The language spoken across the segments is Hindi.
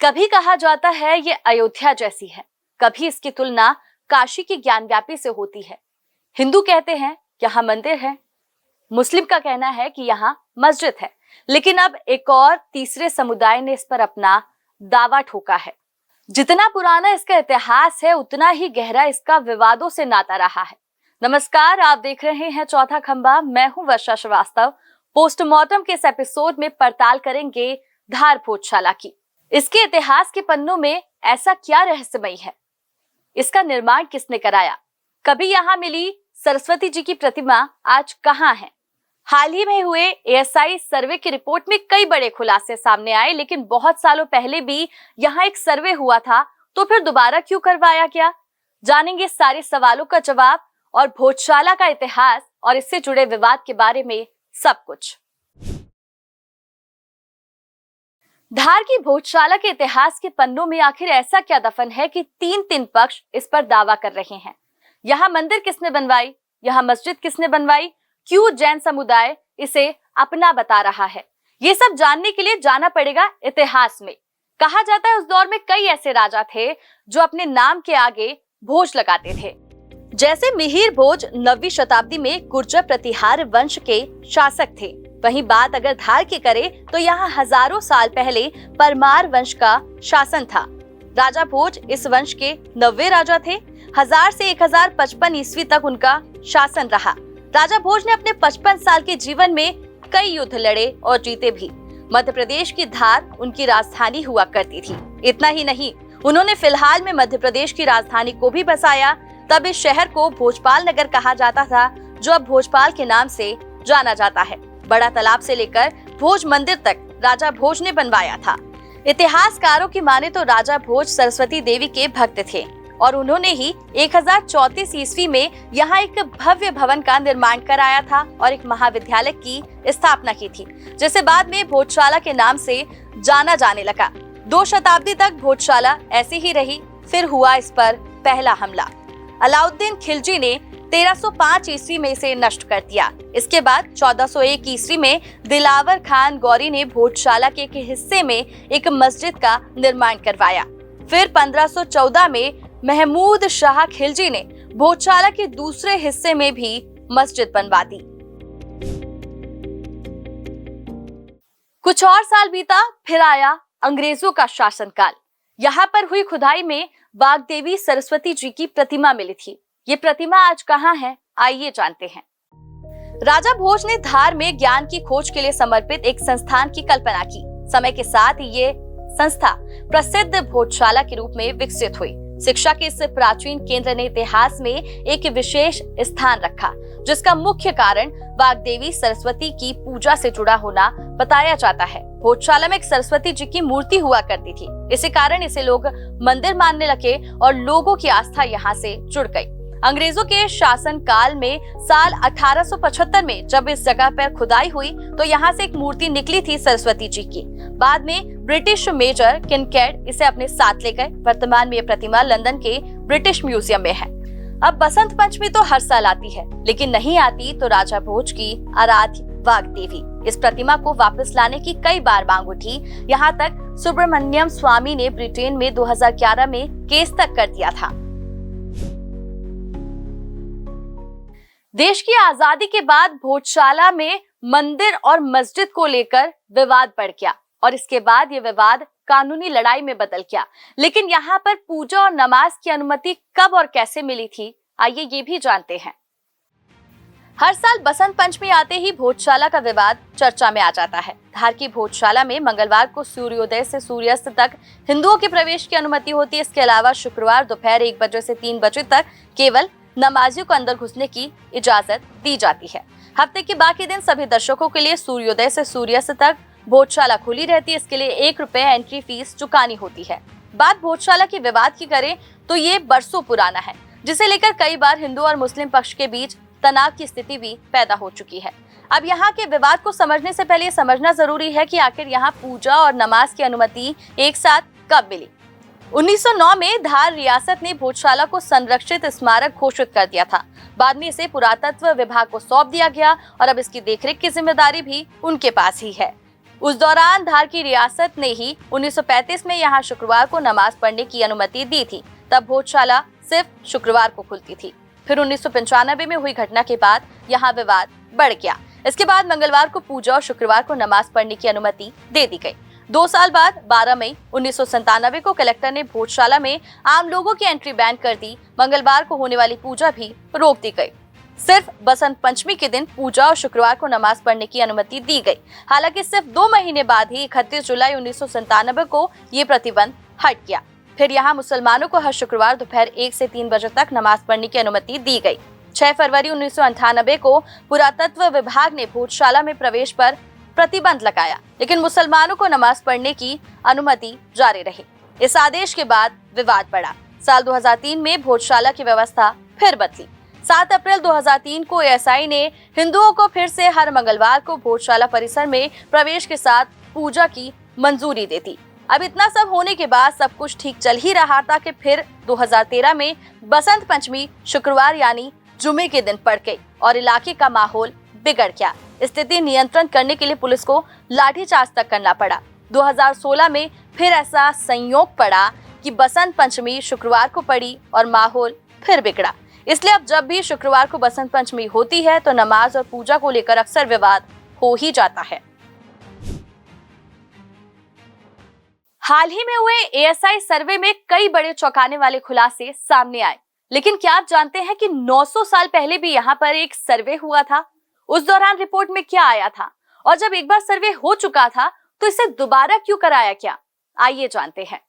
कभी कहा जाता है ये अयोध्या जैसी है, कभी इसकी तुलना काशी की ज्ञानव्यापी से होती है। हिंदू कहते हैं यहाँ मंदिर है, मुस्लिम का कहना है कि यहाँ मस्जिद है, लेकिन अब एक और तीसरे समुदाय ने इस पर अपना दावा ठोका है। जितना पुराना इसका इतिहास है, उतना ही गहरा इसका विवादों से नाता रहा है। नमस्कार, आप देख रहे हैं चौथा खंबा। मैं हूं वर्षा श्रीवास्तव। पोस्टमार्टम के इस एपिसोड में पड़ताल करेंगे धार भोजशाला की। इसके इतिहास के पन्नों में ऐसा क्या रहस्यमय है? इसका निर्माण किसने कराया? कभी यहाँ मिली सरस्वती जी की प्रतिमा आज कहाँ है? हाल ही में हुए एएसआई सर्वे की रिपोर्ट में कई बड़े खुलासे सामने आए, लेकिन बहुत सालों पहले भी यहाँ एक सर्वे हुआ था, तो फिर दोबारा क्यों करवाया गया? जानेंगे सारे सवालों का जवाब और भोजशाला का इतिहास और इससे जुड़े विवाद के बारे में सब कुछ। धार की भोजशाला के इतिहास के पन्नों में आखिर ऐसा क्या दफन है कि तीन पक्ष इस पर दावा कर रहे हैं? यहाँ मंदिर किसने बनवाई? यहाँ मस्जिद किसने बनवाई? क्यों जैन समुदाय इसे अपना बता रहा है? ये सब जानने के लिए जाना पड़ेगा इतिहास में। कहा जाता है उस दौर में कई ऐसे राजा थे जो अपने नाम के आगे भोज लगाते थे। जैसे मिहिर भोज 9वीं शताब्दी में गुर्जर प्रतिहार वंश के शासक थे। वहीं बात अगर धार की करें तो यहाँ हजारों साल पहले परमार वंश का शासन था। राजा भोज इस वंश के 9वें राजा थे। 1000 से 1055 ईस्वी तक उनका शासन रहा। राजा भोज ने अपने 55 साल के जीवन में कई युद्ध लड़े और जीते भी। मध्य प्रदेश की धार उनकी राजधानी हुआ करती थी। इतना ही नहीं, उन्होंने फिलहाल में मध्य प्रदेश की राजधानी को भी बसाया। तब इस शहर को भोजपाल नगर कहा जाता था, जो अब भोजपाल के नाम से जाना जाता है। बड़ा तालाब से लेकर भोज मंदिर तक राजा भोज ने बनवाया था। इतिहासकारों की माने तो राजा भोज सरस्वती देवी के भक्त थे और उन्होंने ही 1034 ईस्वी में यहाँ एक भव्य भवन का निर्माण कराया था और एक महाविद्यालय की स्थापना की थी, जिसे बाद में भोजशाला के नाम से जाना जाने लगा। 2 शताब्दी तक भोजशाला ऐसी ही रही। फिर हुआ इस पर पहला हमला। अलाउद्दीन खिलजी ने 1305 ईस्वी में इसे नष्ट कर दिया। इसके बाद 1401 ईस्वी में दिलावर खान गौरी ने भोजशाला के एक हिस्से में एक मस्जिद का निर्माण करवाया। फिर 1514 में महमूद शाह खिलजी ने भोजशाला के दूसरे हिस्से में भी मस्जिद बनवा दी। कुछ और साल बीता, फिर आया अंग्रेजों का शासनकाल। यहाँ पर हुई खुदाई में वाग्देवी सरस्वती जी की प्रतिमा मिली थी। ये प्रतिमा आज कहाँ है, आइए जानते हैं। राजा भोज ने धार में ज्ञान की खोज के लिए समर्पित एक संस्थान की कल्पना की। समय के साथ ये संस्था प्रसिद्ध भोजशाला के रूप में विकसित हुई। शिक्षा के इस प्राचीन केंद्र ने इतिहास में एक विशेष स्थान रखा, जिसका मुख्य कारण वाग्देवी सरस्वती की पूजा से जुड़ा होना बताया जाता है। भोजशाला में एक सरस्वती जी की मूर्ति हुआ करती थी। इसी कारण इसे लोग मंदिर मानने लगे और लोगों की आस्था यहाँ से जुड़ गई। अंग्रेजों के शासन काल में साल 1875 में जब इस जगह पर खुदाई हुई तो यहाँ से एक मूर्ति निकली थी सरस्वती जी की। बाद में ब्रिटिश मेजर किनकेड इसे अपने साथ ले गए। वर्तमान में ये प्रतिमा लंदन के ब्रिटिश म्यूजियम में है। अब बसंत पंचमी तो हर साल आती है, लेकिन नहीं आती तो राजा भोज की आराध्य वाग्देवी। इस प्रतिमा को वापस लाने की कई बार मांग उठी। यहाँ तक सुब्रमण्यम स्वामी ने ब्रिटेन में 2011 में केस तक कर दिया था। देश की आजादी के बाद भोजशाला में मंदिर और मस्जिद को लेकर विवाद बढ़ गया और इसके बाद ये विवाद कानूनी लड़ाई में बदल गया। लेकिन यहाँ पर पूजा और नमाज की अनुमति कब और कैसे मिली थी, आइए ये भी जानते हैं। हर साल बसंत पंचमी आते ही भोजशाला का विवाद चर्चा में आ जाता है। धार की भोजशाला में मंगलवार को सूर्योदय से सूर्यास्त तक हिंदुओं के प्रवेश की अनुमति होती है। इसके अलावा शुक्रवार दोपहर 1 बजे से 3 बजे तक केवल नमाजियों को अंदर घुसने की इजाजत दी जाती है। हफ्ते के बाकी दिन सभी दर्शकों के लिए सूर्योदय से सूर्यास्त तक भोजशाला खुली रहती है। इसके लिए 1 रुपए एंट्री फीस चुकानी होती है। बात भोजशाला की विवाद की करें तो ये बरसों पुराना है, जिसे लेकर कई बार हिंदू और मुस्लिम पक्ष के बीच तनाव की स्थिति भी पैदा हो चुकी है। अब यहाँ के विवाद को समझने से पहले समझना जरूरी है कि आखिर यहाँ पूजा और नमाज की अनुमति एक साथ कब मिली। 1909 में धार रियासत ने भोजशाला को संरक्षित स्मारक घोषित कर दिया था। बाद में इसे पुरातत्व विभाग को सौंप दिया गया और अब इसकी देखरेख की जिम्मेदारी भी उनके पास ही है। उस दौरान धार की रियासत ने ही 1935 में यहाँ शुक्रवार को नमाज पढ़ने की अनुमति दी थी। तब भोजशाला सिर्फ शुक्रवार को खुलती थी। फिर 1995 में हुई घटना के बाद यहाँ विवाद बढ़ गया। इसके बाद मंगलवार को पूजा और शुक्रवार को नमाज पढ़ने की अनुमति दे दी गई। 2 साल बाद 12 मई 1997 को कलेक्टर ने भोजशाला में आम लोगों की एंट्री बैन कर दी। मंगलवार को होने वाली पूजा भी रोक दी गई। सिर्फ बसंत पंचमी के दिन पूजा और शुक्रवार को नमाज पढ़ने की अनुमति दी गई। हालांकि सिर्फ 2 महीने बाद ही 31 जुलाई 1997 को ये प्रतिबंध हट गया। फिर यहाँ मुसलमानों को हर शुक्रवार दोपहर 1 से 3 बजे तक नमाज पढ़ने की अनुमति दी गई। 6 फरवरी 1998 को पुरातत्व विभाग ने भोजशाला में प्रवेश पर प्रतिबंध लगाया, लेकिन मुसलमानों को नमाज पढ़ने की अनुमति जारी रही। इस आदेश के बाद विवाद बढ़ा। साल 2003 में भोजशाला की व्यवस्था फिर बदली। 7 अप्रैल 2003 को एएसआई ने हिंदुओं को फिर से हर मंगलवार को भोजशाला परिसर में प्रवेश के साथ पूजा की मंजूरी दी थी। अब इतना सब होने के बाद सब कुछ ठीक चल ही रहा था कि फिर 2013 में बसंत पंचमी शुक्रवार यानी जुमे के दिन पड़ गई और इलाके का माहौल बिगड़ गया। स्थिति नियंत्रण करने के लिए पुलिस को लाठीचार्ज तक करना पड़ा। 2016 में फिर ऐसा संयोग पड़ा कि बसंत पंचमी शुक्रवार को पड़ी और माहौल फिर बिगड़ा। इसलिए अब जब भी शुक्रवार को बसंत पंचमी होती है तो नमाज और पूजा को लेकर अक्सर विवाद हो ही जाता है। हाल ही में हुए एएसआई सर्वे में कई बड़े चौंकाने वाले खुलासे सामने आए। लेकिन क्या आप जानते हैं कि 900 साल पहले भी यहाँ पर एक सर्वे हुआ था? उस दौरान रिपोर्ट में क्या आया था? और जब एक बार सर्वे हो चुका था तो इसे दोबारा क्यों कराया गया? आइए जानते हैं।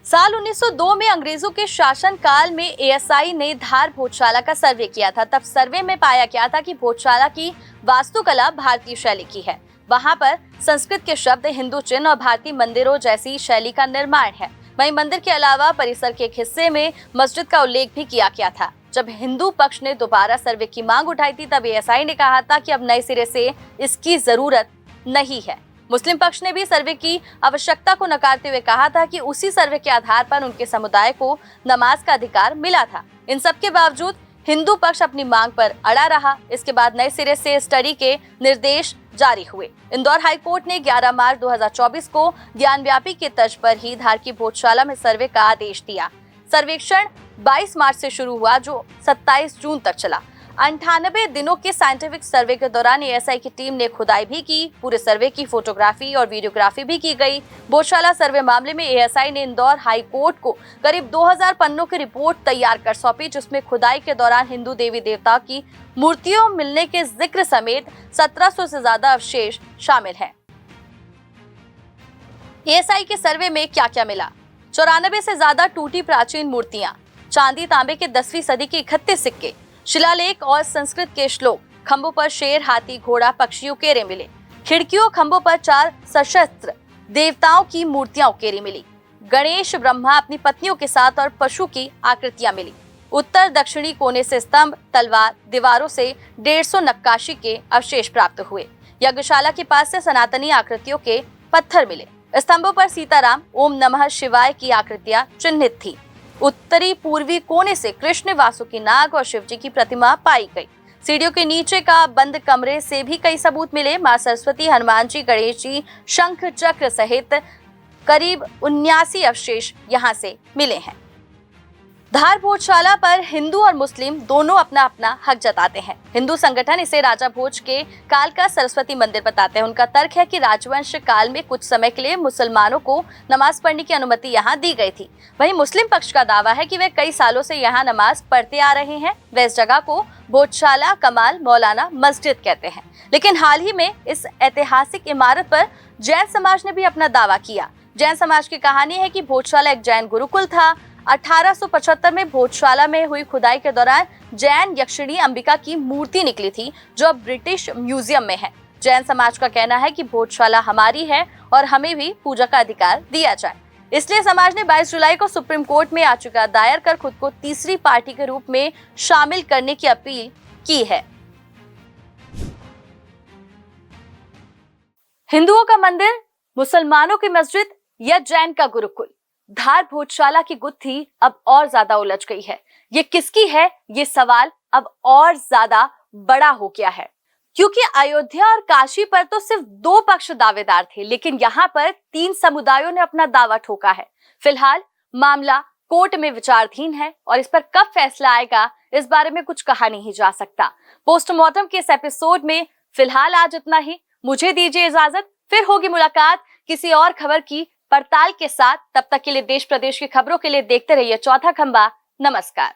साल 1902 में अंग्रेजों के शासन काल में एएसआई ने धार भोजशाला का सर्वे किया था। तब सर्वे में पाया गया था कि भोजशाला की वास्तुकला भारतीय शैली की है। वहां पर संस्कृत के शब्द, हिंदू चिन्ह और भारतीय मंदिरों जैसी शैली का निर्माण है। वहीं मंदिर के अलावा परिसर के एक हिस्से में मस्जिद का उल्लेख भी किया गया था। जब हिंदू पक्ष ने दोबारा सर्वे की मांग उठाई थी तब एएसआई ने कहा था कि अब नए सिरे से इसकी जरूरत नहीं है। मुस्लिम पक्ष ने भी सर्वे की आवश्यकता को नकारते हुए कहा था कि उसी सर्वे के आधार पर उनके समुदाय को नमाज का अधिकार मिला था। इन सब के बावजूद हिंदू पक्ष अपनी मांग पर अड़ा रहा। इसके बाद नए सिरे से स्टडी के निर्देश जारी हुए। इंदौर हाई कोर्ट ने 11 मार्च 2024 को ज्ञानव्यापी के तर्ज पर ही धार की भोजशाला में सर्वे का आदेश दिया। सर्वेक्षण 22 मार्च से शुरू हुआ जो 27 जून तक चला। 98 दिनों के साइंटिफिक सर्वे के दौरान एएसआई की टीम ने खुदाई भी की। पूरे सर्वे की फोटोग्राफी और वीडियोग्राफी भी की गई। भोजशाला सर्वे मामले में एएसआई ने इंदौर हाई कोर्ट को करीब 2000 पन्नों की रिपोर्ट तैयार कर सौंपी, जिसमें खुदाई के दौरान हिंदू देवी देवताओं की मूर्तियों मिलने के जिक्र समेत 1700 से ज्यादा अवशेष शामिल हैं। एएसआई के सर्वे में क्या क्या मिला? 94 से ज्यादा टूटी प्राचीन मूर्तियां, चांदी तांबे के 10वीं सदी के 31 सिक्के, शिलालेख और संस्कृत के श्लोक, खंभों पर शेर, हाथी, घोड़ा, पक्षी उकेरे मिले। खिड़कियों खंभों पर 4 सशस्त्र देवताओं की मूर्तियां उकेरी मिली। गणेश, ब्रह्मा अपनी पत्नियों के साथ और पशु की आकृतियां मिली। उत्तर दक्षिणी कोने से स्तंभ, तलवार, दीवारों से 150 नक्काशी के अवशेष प्राप्त हुए। यज्ञशाला के पास से सनातनी आकृतियों के पत्थर मिले। स्तंभों पर सीताराम, ओम नमः शिवाय की आकृतियां चिन्हित थी। उत्तरी पूर्वी कोने से कृष्ण, वासुकी नाग और शिवजी की प्रतिमा पाई गई। सीढ़ियों के नीचे का बंद कमरे से भी कई सबूत मिले। मां सरस्वती, हनुमान जी, गणेश जी, शंख चक्र सहित करीब 79 अवशेष यहाँ से मिले हैं। धार भोजशाला पर हिंदू और मुस्लिम दोनों अपना अपना हक जताते हैं। हिंदू संगठन इसे राजा भोज के काल का सरस्वती मंदिर बताते हैं। उनका तर्क है कि राजवंश काल में कुछ समय के लिए मुसलमानों को नमाज पढ़ने की अनुमति यहाँ दी गई थी। वहीं मुस्लिम पक्ष का दावा है कि वे कई सालों से यहाँ नमाज पढ़ते आ रहे हैं। वे इस जगह को भोजशाला कमाल मौलाना मस्जिद कहते हैं। लेकिन हाल ही में इस ऐतिहासिक इमारत पर जैन समाज ने भी अपना दावा किया। जैन समाज की कहानी है कि भोजशाला एक जैन गुरुकुल था। 1875 में भोजशाला में हुई खुदाई के दौरान जैन यक्षिणी अंबिका की मूर्ति निकली थी, जो अब ब्रिटिश म्यूजियम में है। जैन समाज का कहना है कि भोजशाला हमारी है और हमें भी पूजा का अधिकार दिया जाए। इसलिए समाज ने 22 जुलाई को सुप्रीम कोर्ट में याचिका दायर कर खुद को तीसरी पार्टी के रूप में शामिल करने की अपील की है। हिंदुओं का मंदिर, मुसलमानों की मस्जिद या जैन का गुरुकुल? धार भोजशाला की गुत्थी अब और ज्यादा उलझ गई है। ये किसकी है, ये सवाल अब और ज्यादा बड़ा हो गया है। क्योंकि अयोध्या और काशी पर तो सिर्फ 2 पक्ष दावेदार थे, लेकिन यहाँ पर 3 समुदायों ने अपना दावा ठोका है। फिलहाल मामला कोर्ट में विचाराधीन है और इस पर कब फैसला आएगा इस बारे में कुछ कहा नहीं जा सकता। पोस्टमार्टम के इस एपिसोड में फिलहाल आज इतना ही। मुझे दीजिए इजाजत, फिर होगी मुलाकात किसी और खबर की पड़ताल के साथ। तब तक के लिए देश प्रदेश की खबरों के लिए देखते रहिए चौथा खंबा। नमस्कार।